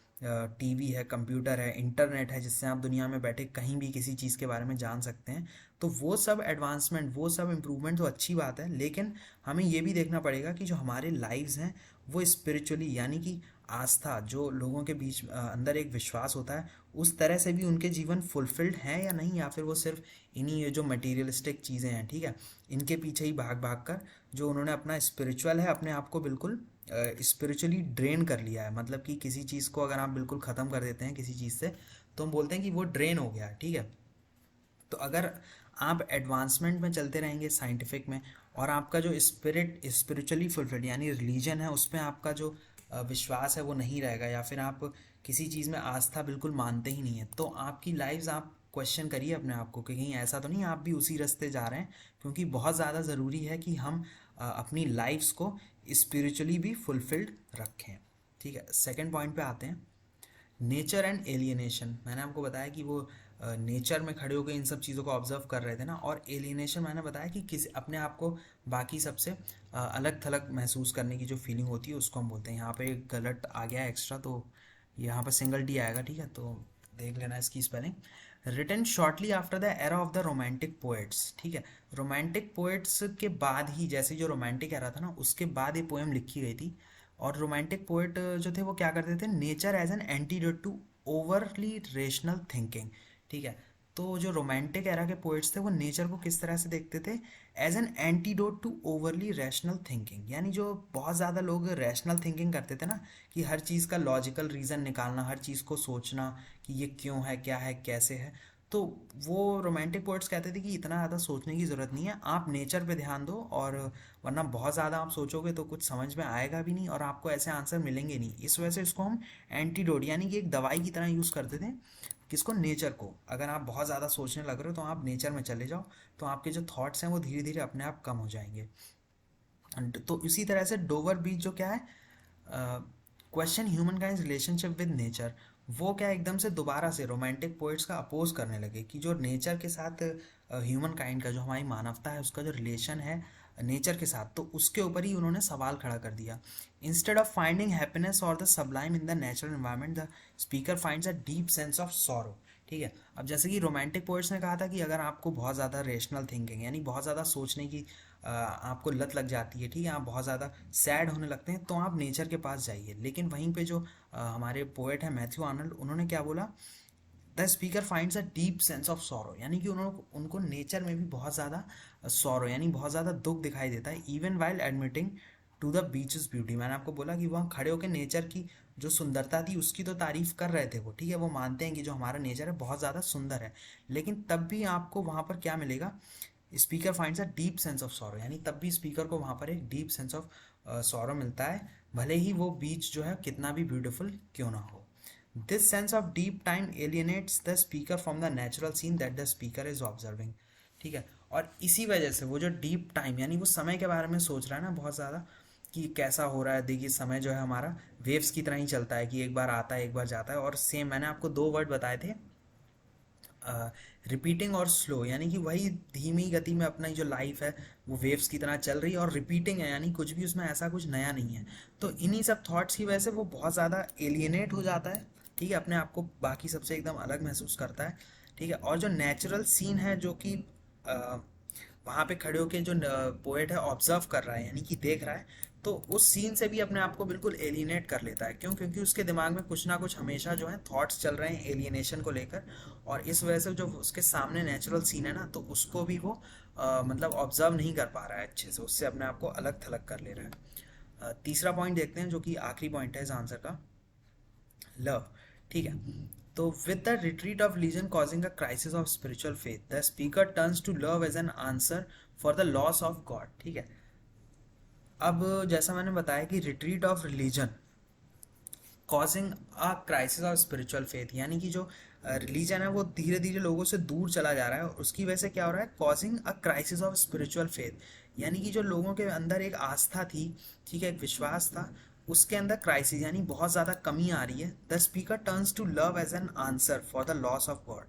टीवी है, कंप्यूटर है, इंटरनेट है, जिससे आप दुनिया में बैठे कहीं भी किसी चीज़ के बारे में जान सकते हैं। तो वो सब एडवांसमेंट, वो सब इम्प्रूवमेंट तो अच्छी बात है, लेकिन हमें ये भी देखना पड़ेगा कि जो हमारे लाइव्स हैं वो स्पिरिचुअली, यानी कि आस्था, जो लोगों के बीच अंदर एक विश्वास होता है, उस तरह से भी उनके जीवन फुलफिल्ड हैं या नहीं, या फिर वो सिर्फ इन्हीं ये जो मटेरियलिस्टिक चीज़ें हैं, ठीक है, इनके पीछे ही भाग भाग कर जो उन्होंने अपना स्पिरिचुअल है, अपने आप को बिल्कुल स्पिरिचुअली ड्रेन कर लिया है। मतलब कि किसी चीज़ को अगर आप बिल्कुल ख़त्म कर देते हैं किसी चीज़ से, तो हम बोलते हैं कि वो ड्रेन हो गया है। ठीक है, तो अगर आप एडवांसमेंट में चलते रहेंगे साइंटिफिक में, और आपका जो स्पिरिचुअली फुलफिल्ड यानी रिलीजन है, उसमें आपका जो विश्वास है वो नहीं रहेगा, या फिर आप किसी चीज़ में आस्था बिल्कुल मानते ही नहीं है, तो आपकी लाइफ्स, आप क्वेश्चन करिए अपने आप को कि कहीं ऐसा तो नहीं आप भी उसी रास्ते जा रहे हैं। क्योंकि बहुत ज़्यादा ज़रूरी है कि हम अपनी लाइफ्स को स्पिरिचुअली भी फुलफिल्ड रखें। ठीक है, सेकंड पॉइंट पे आते हैं, नेचर एंड एलियनेशन। मैंने आपको बताया कि वो नेचर में खड़े होकर इन सब चीज़ों को ऑब्जर्व कर रहे थे ना। और एलियनेशन मैंने बताया कि किसी अपने आप को बाकी सबसे अलग थलग महसूस करने की जो फीलिंग होती है, उसको हम बोलते हैं। यहाँ पे एक गलत आ गया एक्स्ट्रा, तो यहाँ पर सिंगल डी आएगा, ठीक है, तो देख लेना इसकी spelling. Written shortly after the era of the romantic poets. ठीक है, रोमांटिक पोएट्स के बाद ही, जैसे जो रोमांटिक एरा था ना, उसके बाद ये पोएम लिखी गई थी। और रोमांटिक पोएट जो थे वो क्या करते थे, nature as an antidote to overly rational thinking. ठीक है, तो जो रोमांटिक एरा के पोएट्स थे वो नेचर को किस तरह से देखते थे, as an antidote to overly rational thinking. यानी जो बहुत ज़्यादा लोग रैशनल थिंकिंग करते थे ना, कि हर चीज़ का लॉजिकल रीज़न निकालना, हर चीज़ को सोचना कि ये क्यों है, क्या है, कैसे है, तो वो रोमांटिक पोएट्स कहते थे कि इतना ज़्यादा सोचने की ज़रूरत नहीं है, आप नेचर पे ध्यान दो, और वरना बहुत ज़्यादा आप सोचोगे तो कुछ समझ में आएगा भी नहीं और आपको ऐसे आंसर मिलेंगे नहीं। इस वजह से इसको हम एंटीडोट यानी कि एक दवाई की तरह यूज़ करते थे, किसको, नेचर को। अगर आप बहुत ज़्यादा सोचने लग रहे हो तो आप नेचर में चले जाओ, तो आपके जो थॉट्स हैं वो धीरे धीरे अपने आप कम हो जाएंगे। तो इसी तरह से डोवर बीच जो क्या है, question human kind relationship with nature, वो क्या एकदम से दोबारा से रोमांटिक पोइट्स का अपोज करने लगे कि जो नेचर के साथ ह्यूमन काइंड का, जो हमारी मानवता है, उसका जो रिलेशन है नेचर के साथ, तो उसके ऊपर ही उन्होंने सवाल खड़ा कर दिया। इंस्टेड ऑफ फाइंडिंग हैप्पीनेस और the Sublime in the natural environment, the speaker finds a deep sense of sorrow. ठीक है। अब जैसे कि रोमांटिक पोइट्स ने कहा था कि अगर आपको बहुत ज़्यादा रेशनल थिंकिंग यानी बहुत ज़्यादा सोचने की आपको लत लग जाती है, ठीक है, आप बहुत ज़्यादा सैड होने लगते हैं, तो आप नेचर के पास जाइए। लेकिन वहीं पे जो हमारे पोएट हैं मैथ्यू आर्नल्ड, उन्होंने क्या बोला, the speaker finds a deep sense of sorrow, यानी कि उन्होंने उनको नेचर में भी बहुत ज़्यादा सॉरो यानी बहुत ज़्यादा दुख दिखाई देता है, even while admitting to the beach's beauty. मैंने आपको बोला कि वहाँ खड़े होकर नेचर की जो सुंदरता थी उसकी तो तारीफ कर रहे थे वो, ठीक है, वो मानते हैं कि जो हमारा नेचर है बहुत ज़्यादा सुंदर है, लेकिन तब भी आपको वहाँ पर क्या मिलेगा, speaker finds a deep sense of sorrow, यानी तब भी स्पीकर को वहाँ पर एक डीप सेंस ऑफ सॉरो मिलता है, भले ही वो बीच जो है कितना भी ब्यूटीफुल क्यों ना हो। This sense of deep time alienates the speaker from the natural scene that the speaker is observing, ठीक है। और इसी वजह से वो जो डीप टाइम यानी वो समय के बारे में सोच रहा है ना बहुत ज़्यादा, कि कैसा हो रहा है, देखिए समय जो है हमारा वेव्स की तरह ही चलता है कि एक बार आता है एक बार जाता है, और सेम मैंने आपको दो वर्ड बताए थे, रिपीटिंग और स्लो, यानी कि वही धीमी गति में अपना जो लाइफ है वो वेव्स की तरह चल रही है, और रिपीटिंग है यानी कुछ भी उसमें ऐसा कुछ नया नहीं है। तो इन्हीं सब थॉट्स की वजह से वो बहुत ज़्यादा एलियनेट हो जाता है, ठीक है, अपने आप को बाकी सबसे एकदम अलग महसूस करता है, ठीक है। और जो नेचुरल सीन है जो कि वहाँ पे खड़े होके जो पोएट है ऑब्जर्व कर रहा है यानी कि देख रहा है, तो उस सीन से भी अपने आप को बिल्कुल एलिनेट कर लेता है। क्यों? क्योंकि उसके दिमाग में कुछ ना कुछ हमेशा जो है थॉट्स चल रहे हैं एलिनेशन को लेकर, और इस वजह से जो उसके सामने नेचुरल सीन है ना, तो उसको भी वो मतलब ऑब्जर्व नहीं कर पा रहा है अच्छे से, उससे अपने आप को अलग थलग कर ले रहा है। तीसरा पॉइंट देखते हैं जो कि आखिरी पॉइंट है इस आंसर का, लव, ठीक है। तो with the retreat of religion causing a crisis of spiritual faith, the speaker turns to love as an answer for the loss of God, ठीक है। अब जैसा मैंने बताया कि retreat of religion causing a crisis of spiritual faith, यानी कि जो रिलीजन है वो धीरे धीरे लोगों से दूर चला जा रहा है, और उसकी वजह से क्या हो रहा है, causing a crisis of spiritual faith, यानी कि जो लोगों के अंदर एक आस्था थी, ठीक है, एक विश्वास था, उसके अंदर क्राइसिस यानी बहुत ज़्यादा कमी आ रही है। The speaker turns to love as an answer for the loss of God,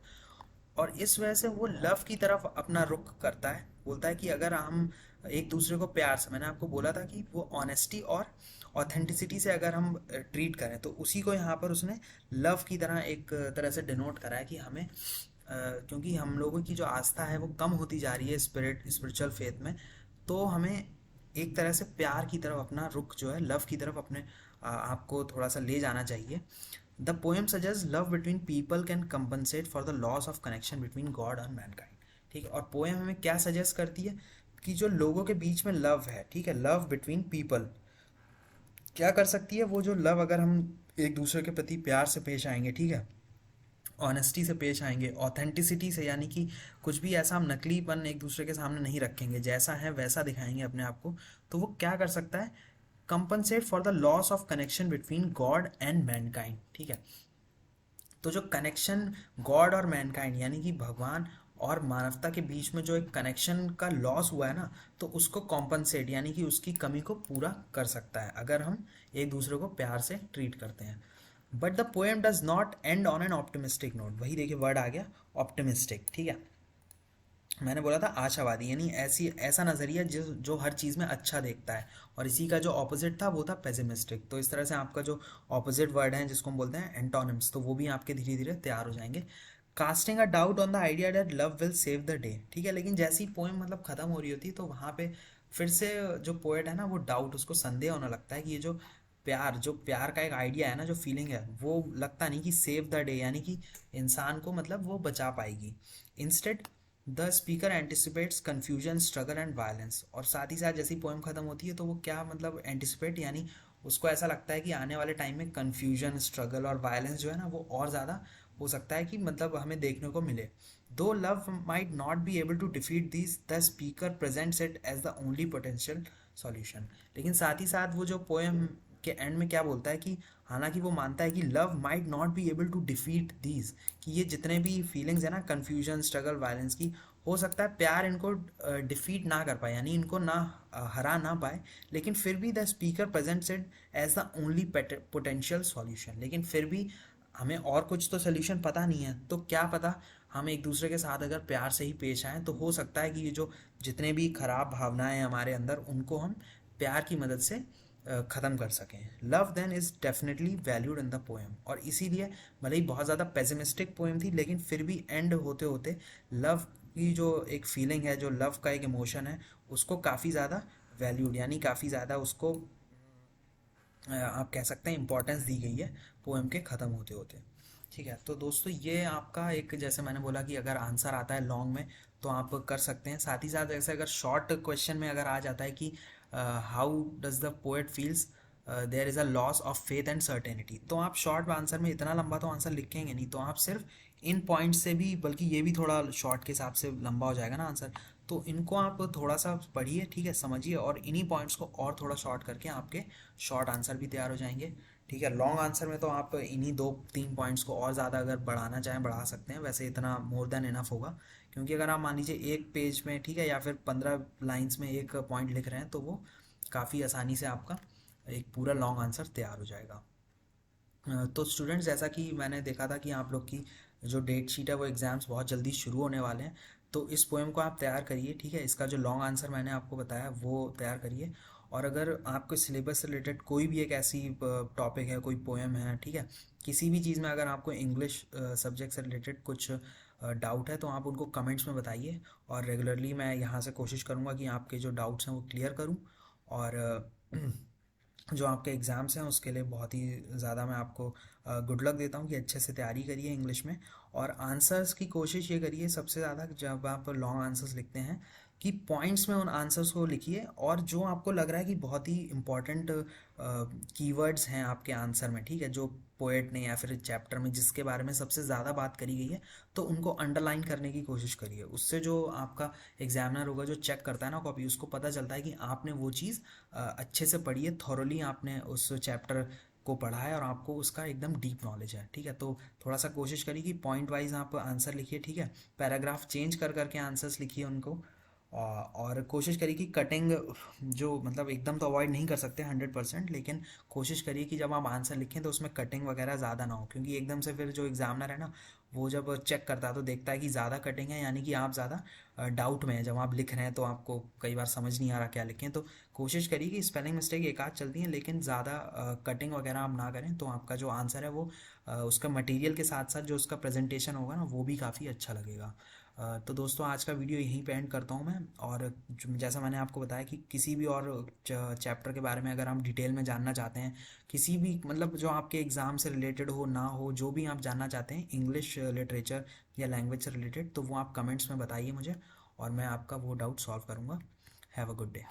और इस वजह से वो लव की तरफ अपना रुख करता है, बोलता है कि अगर हम एक दूसरे को प्यार से, मैंने आपको बोला था कि वो ऑनेस्टी और ऑथेंटिसिटी से अगर हम ट्रीट करें, तो उसी को यहाँ पर उसने लव की तरह एक तरह से डिनोट करा है कि हमें क्योंकि हम लोगों की जो आस्था है वो कम होती जा रही है स्पिरिचुअल फेथ में, तो हमें एक तरह से प्यार की तरफ अपना रुख जो है, लव की तरफ अपने आपको थोड़ा सा ले जाना चाहिए। The poem suggest love between people can compensate for the loss of connection between God और मैनकाइंड, ठीक है। और पोएम हमें क्या सजेस्ट करती है कि जो लोगों के बीच में लव है, ठीक है, लव बिटवीन पीपल क्या कर सकती है, वो जो लव अगर हम एक दूसरे के प्रति प्यार से पेश आएंगे, ठीक है, ऑनेस्टी से पेश आएंगे, ऑथेंटिसिटी से, यानी कि कुछ भी ऐसा हम नकलीपन एक दूसरे के सामने नहीं रखेंगे, जैसा है वैसा दिखाएंगे अपने आप को, तो वो क्या कर सकता है, compensate for the loss of connection between God and Mankind, ठीक है। तो जो कनेक्शन गॉड और मैनकाइंड यानी कि भगवान और मानवता के बीच में जो एक कनेक्शन का लॉस हुआ है ना, तो उसको कॉम्पनसेट यानी कि उसकी कमी को पूरा कर सकता है अगर हम एक दूसरे को प्यार से ट्रीट करते हैं। But the poem does not and on an optimistic note, वही देखिए वर्ड आ गया ऑप्टिमिस्टिक, ठीक है। मैंने बोला था आशावादी, यानी ऐसी ऐसा नज़रिया जो जो हर चीज़ में अच्छा देखता है, और इसी का जो ऑपोजिट था वो था पेसिमिस्टिक। तो इस तरह से आपका जो ऑपोजिट वर्ड है जिसको हम बोलते हैं एंटोनिम्स, तो वो भी आपके धीरे धीरे तैयार हो जाएंगे। Casting a doubt on the idea that love will save the day, ठीक है। लेकिन जैसी पोएम मतलब ख़त्म हो रही होती है, तो वहाँ पे फिर से जो पोएट है ना वो डाउट, उसको संदेह होने लगता है कि ये जो प्यार का एक आइडिया है ना, जो फीलिंग है, वो लगता नहीं कि सेव द डे यानी कि इंसान को मतलब वो बचा पाएगी। Instead the speaker anticipates confusion struggle and violence, और साथ ही साथ जैसी पोएम खत्म होती है तो वो क्या मतलब एंटिसिपेट यानी उसको ऐसा लगता है कि आने वाले टाइम में कन्फ्यूजन स्ट्रगल और वायलेंस जो है ना वो और ज़्यादा हो सकता है कि मतलब हमें देखने को मिले। Though love might not be able to defeat this, the speaker presents it as the only potential solution. लेकिन साथ ही साथ वो जो पोएम के एंड में क्या बोलता है कि हालांकि वो मानता है कि love might not be able to defeat these, कि ये जितने भी फीलिंग्स है ना कन्फ्यूजन स्ट्रगल वायलेंस की, हो सकता है प्यार इनको डिफीट ना कर पाए यानी इनको ना हरा ना पाए, लेकिन फिर भी the speaker presents it as the only potential solution. लेकिन फिर भी हमें और कुछ तो सोल्यूशन पता नहीं है, तो क्या पता हम एक दूसरे के साथ अगर प्यार से ही पेश आएँ तो हो सकता है कि ये जो जितने भी खराब भावनाएं हैं हमारे अंदर उनको हम प्यार की मदद से ख़त्म कर सकें। Love then is definitely valued in the poem, और इसीलिए भले ही बहुत ज़्यादा पेसिमिस्टिक पोएम थी लेकिन फिर भी एंड होते होते लव की जो एक फीलिंग है, जो लव का एक इमोशन है, उसको काफ़ी ज़्यादा वैल्यूड यानी काफ़ी ज़्यादा उसको आप कह सकते हैं इम्पोर्टेंस दी गई है पोएम के ख़त्म होते होते। ठीक है, तो दोस्तों ये आपका एक, जैसे मैंने बोला कि अगर आंसर आता है लॉन्ग में तो आप कर सकते हैं। साथ ही साथ जैसे अगर शॉर्ट क्वेश्चन में अगर आ जाता है कि how does the poet feels there is a loss of faith and certainty, तो आप शॉर्ट आंसर में इतना लंबा तो आंसर लिखेंगे नहीं, तो आप सिर्फ इन पॉइंट से भी, बल्कि ये भी थोड़ा शॉर्ट के हिसाब से लंबा हो जाएगा ना आंसर, तो इनको आप थोड़ा सा पढ़िए, ठीक है, समझिए, और इन्हीं पॉइंट्स को और थोड़ा शॉर्ट करके आपके शॉर्ट आंसर भी तैयार हो जाएंगे। ठीक है, लॉन्ग आंसर में तो आप इन्हीं 2-3 पॉइंट्स को और ज़्यादा अगर बढ़ाना चाहें बढ़ा सकते हैं, वैसे इतना मोर देन इनफ होगा, क्योंकि अगर आप मान लीजिए एक पेज में, ठीक है, या फिर 15 लाइन्स में एक पॉइंट लिख रहे हैं तो वो काफ़ी आसानी से आपका एक पूरा लॉन्ग आंसर तैयार हो जाएगा। तो स्टूडेंट्स, जैसा कि मैंने देखा था कि आप लोग की जो डेट शीट है वो एग्ज़ाम्स बहुत जल्दी शुरू होने वाले हैं, तो इस पोएम को आप तैयार करिए, ठीक है, इसका जो लॉन्ग आंसर मैंने आपको बताया वो तैयार करिए। और अगर आपके सिलेबस से रिलेटेड कोई भी एक ऐसी टॉपिक है, कोई पोएम है, ठीक है, किसी भी चीज़ में अगर आपको इंग्लिश सब्जेक्ट से रिलेटेड कुछ डाउट है तो आप उनको कमेंट्स में बताइए, और रेगुलरली मैं यहाँ से कोशिश करूँगा कि आपके जो डाउट्स हैं वो क्लियर करूँ। और जो आपके एग्ज़ाम्स हैं उसके लिए बहुत ही ज़्यादा मैं आपको गुड लक देता हूँ कि अच्छे से तैयारी करिए इंग्लिश में। और आंसर्स की कोशिश ये करिए सबसे ज़्यादा, जब आप लॉन्ग आंसर्स लिखते हैं, कि पॉइंट्स में उन आंसर्स को लिखिए, और जो आपको लग रहा है कि बहुत ही इंपॉर्टेंट कीवर्ड्स हैं आपके आंसर में, ठीक है, जो पोएट ने या फिर चैप्टर में जिसके बारे में सबसे ज़्यादा बात करी गई है, तो उनको अंडरलाइन करने की कोशिश करिए। उससे जो आपका एग्जामिनर होगा जो चेक करता है ना कॉपी, उसको पता चलता है कि आपने वो चीज़ अच्छे से पढ़ी है, थॉरोली आपने उस चैप्टर को पढ़ा है और आपको उसका एकदम डीप नॉलेज है। ठीक है, तो थोड़ा सा कोशिश करिए कि पॉइंट वाइज आप आंसर लिखिए, ठीक है, पैराग्राफ चेंज कर करके आंसर्स लिखिए उनको। और कोशिश करिए कि कटिंग, जो मतलब एकदम तो अवॉइड नहीं कर सकते 100%, लेकिन कोशिश करिए कि जब आप आंसर लिखें तो उसमें कटिंग वगैरह ज़्यादा ना हो, क्योंकि एकदम से फिर जो एग्जामिनर है ना, वो जब चेक करता है तो देखता है कि ज़्यादा कटिंग है, यानी कि आप ज़्यादा डाउट में हैं, जब आप लिख रहे हैं तो आपको कई बार समझ नहीं आ रहा क्या लिखें। तो कोशिश करिए कि स्पेलिंग मिस्टेक एक आध चलती हैं लेकिन ज़्यादा कटिंग वगैरह आप ना करें, तो आपका जो आंसर है वो उसका मटेरियल के साथ साथ जो उसका प्रेजेंटेशन होगा ना वो भी काफ़ी अच्छा लगेगा। तो दोस्तों, आज का वीडियो यहीं पे एंड करता हूँ मैं। और जैसा मैंने आपको बताया कि किसी भी और चैप्टर के बारे में अगर आप डिटेल में जानना चाहते हैं, किसी भी मतलब जो आपके एग्ज़ाम से रिलेटेड हो ना हो, जो भी आप जानना चाहते हैं इंग्लिश लिटरेचर या लैंग्वेज से रिलेटेड, तो वो आप कमेंट्स में बताइए मुझे, और मैं आपका वो डाउट सॉल्व करूँगा। Have a good day.